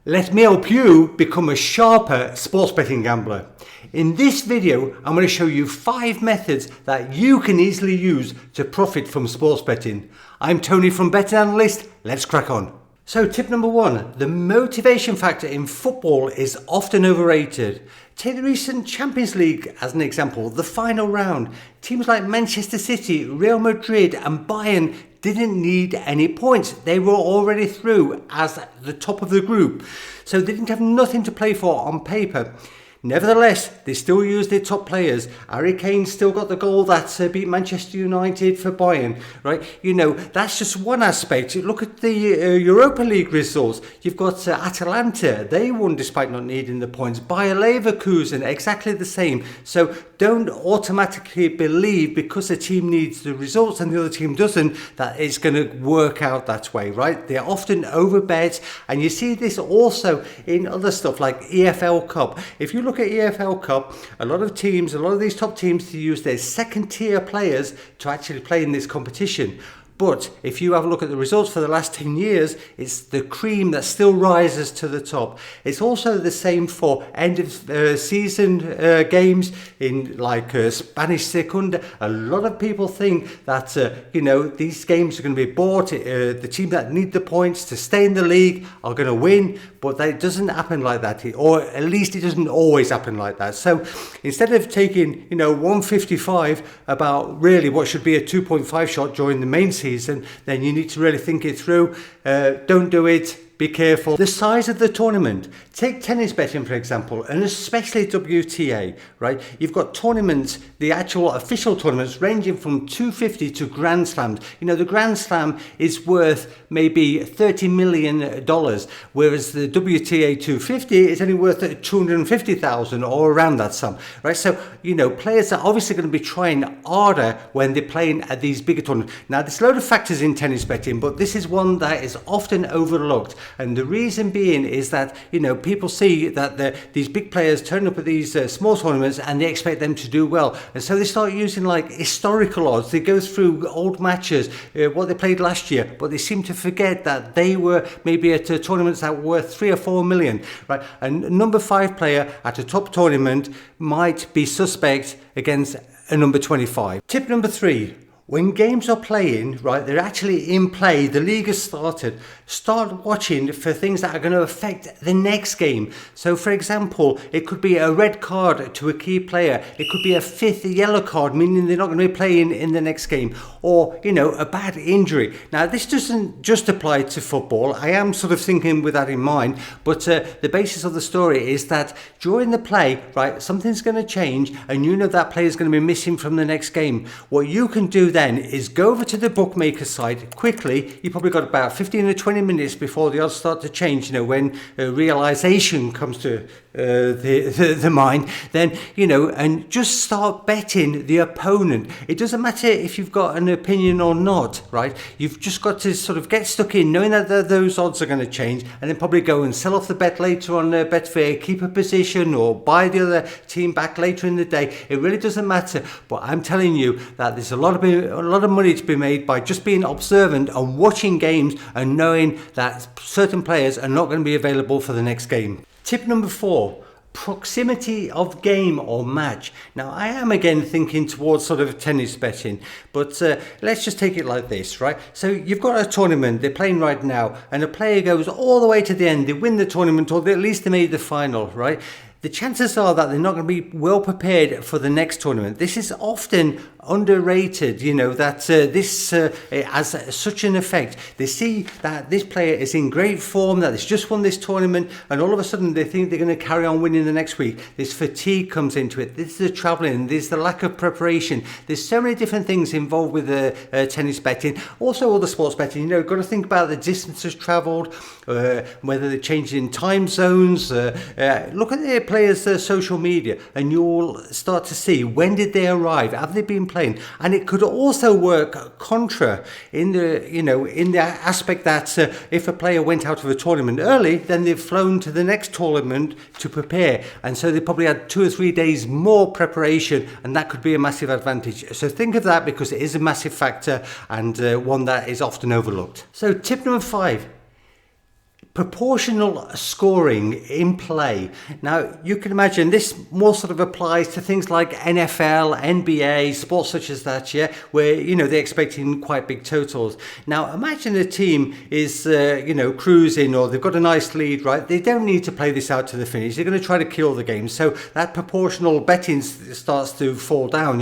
Let me help you become a sharper sports betting gambler. In this video, I'm going to show you 5 methods that you can easily use to profit from sports betting. I'm Tony from Betting Analyst. Let's crack on. So tip number 1, the motivation factor in football is often overrated. Take the recent Champions League as an example, the final round. Teams like Manchester City, Real Madrid and Bayern didn't need any points. They were already through as the top of the group. So they didn't have nothing to play for on paper. Nevertheless, they still used their top players. Harry Kane still got the goal that beat Manchester United for Bayern, right? You know, that's just one aspect. Look at the Europa League results. You've got Atalanta. They won despite not needing the points. Bayer Leverkusen, exactly the same. So don't automatically believe because a team needs the results and the other team doesn't, that it's going to work out that way, right? They're often overbets, and you see this also in other stuff like EFL Cup. If you look at EFL Cup, a lot of these top teams to use their second tier players to actually play in this competition. But if you have a look at the results for the last 10 years, it's the cream that still rises to the top. It's also the same for end of season games in like Spanish Segunda. A lot of people think that, these games are going to be bought. The team that need the points to stay in the league are going to win. But that doesn't happen like that, or at least it doesn't always happen like that. So instead of taking, 155 about really what should be a 2.5 shot during the main season, then you need to really think it through. Don't do it. Be careful. The size of the tournament. Take tennis betting, for example, and especially WTA, right? You've got tournaments, the actual official tournaments, ranging from 250 to Grand Slams. The Grand Slam is worth maybe $30 million, whereas the WTA 250 is only worth $250,000 or around that sum, right? So, players are obviously going to be trying harder when they're playing at these bigger tournaments. Now, there's a load of factors in tennis betting, but this is one that is often overlooked. And the reason being is that, people see that these big players turn up at these small tournaments and they expect them to do well. And so they start using like historical odds. They go through old matches, what they played last year, but they seem to forget that they were maybe at tournaments that were worth 3 or 4 million, right? A number 5 player at a top tournament might be suspect against a number 25. Tip number 3. When games are playing, right, they're actually in play, the league has started, start watching for things that are going to affect the next game. So, for example, it could be a red card to a key player. It could be a 5th yellow card, meaning they're not going to be playing in the next game. Or, a bad injury. Now, this doesn't just apply to football. I am sort of thinking with that in mind. But the basis of the story is that during the play, right, something's going to change and that player is going to be missing from the next game. What you can do then is go over to the bookmaker site quickly. You probably got about 15 or 20 minutes before the odds start to change, when realization comes to the mind, then, and just start betting the opponent. It doesn't matter if you've got an opinion or not, right? You've just got to sort of get stuck in knowing that those odds are going to change, and then probably go and sell off the bet later on Betfair, keep a position or buy the other team back later in the day. It really doesn't matter. But I'm telling you that there's a lot of money to be made by just being observant and watching games and knowing that certain players are not going to be available for the next game. Tip number 4, proximity of game or match. Now, I am again thinking towards sort of tennis betting, but let's just take it like this, right? So you've got a tournament, they're playing right now, and a player goes all the way to the end, they win the tournament, or at least they made the final, right? The chances are that they're not going to be well prepared for the next tournament. This is often underrated, that this has such an effect. They see that this player is in great form, that he's just won this tournament, and all of a sudden they think they're going to carry on winning the next week. This fatigue comes into it. This is the travelling. There's the lack of preparation. There's so many different things involved with tennis betting. Also, all the sports betting, got to think about the distances travelled, whether they're changing time zones. Look at the players' social media, and you'll start to see when did they arrive, have they been playing. And it could also work contra in the aspect that if a player went out of a tournament early, then they've flown to the next tournament to prepare, and so they probably had 2 or 3 days more preparation, and that could be a massive advantage. So think of that, because it is a massive factor and one that is often overlooked. So tip number 5, Proportional scoring in play. Now, you can imagine this more sort of applies to things like NFL, NBA, sports such as that, yeah, where, they're expecting quite big totals. Now, imagine a team is, cruising, or they've got a nice lead, right? They don't need to play this out to the finish. They're going to try to kill the game. So that proportional betting starts to fall down,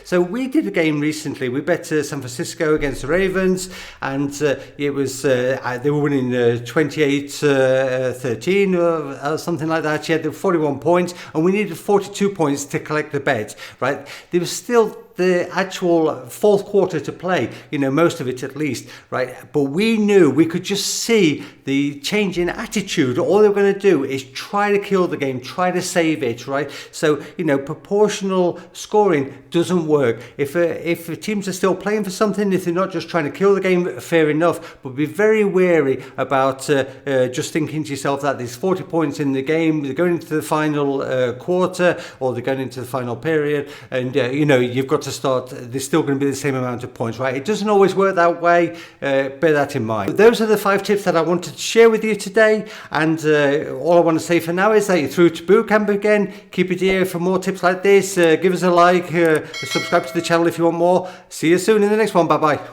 So we did a game recently. We bet San Francisco against the Ravens, and it was, they were winning 28 13 or something like that. She had 41 points, and we needed 42 points to collect the bet, right? There was still the actual fourth quarter to play, most of it at least, right? But we knew, we could just see the change in attitude. All they were going to do is try to kill the game, try to save it, right? So, proportional scoring doesn't work. If teams are still playing for something, if they're not just trying to kill the game, fair enough, but be very wary about just thinking to yourself that there's 40 points in the game, they're going into the final quarter, or they're going into the final period, and, you've got to start, there's still going to be the same amount of points, right? It doesn't always work that way. Bear that in mind. Those are the 5 tips that I wanted to share with you today, and all I want to say for now is that you're through to bootcamp again. Keep your ear for more tips like this. Give us a like, subscribe to the channel if you want more. See you soon in the next one. Bye bye.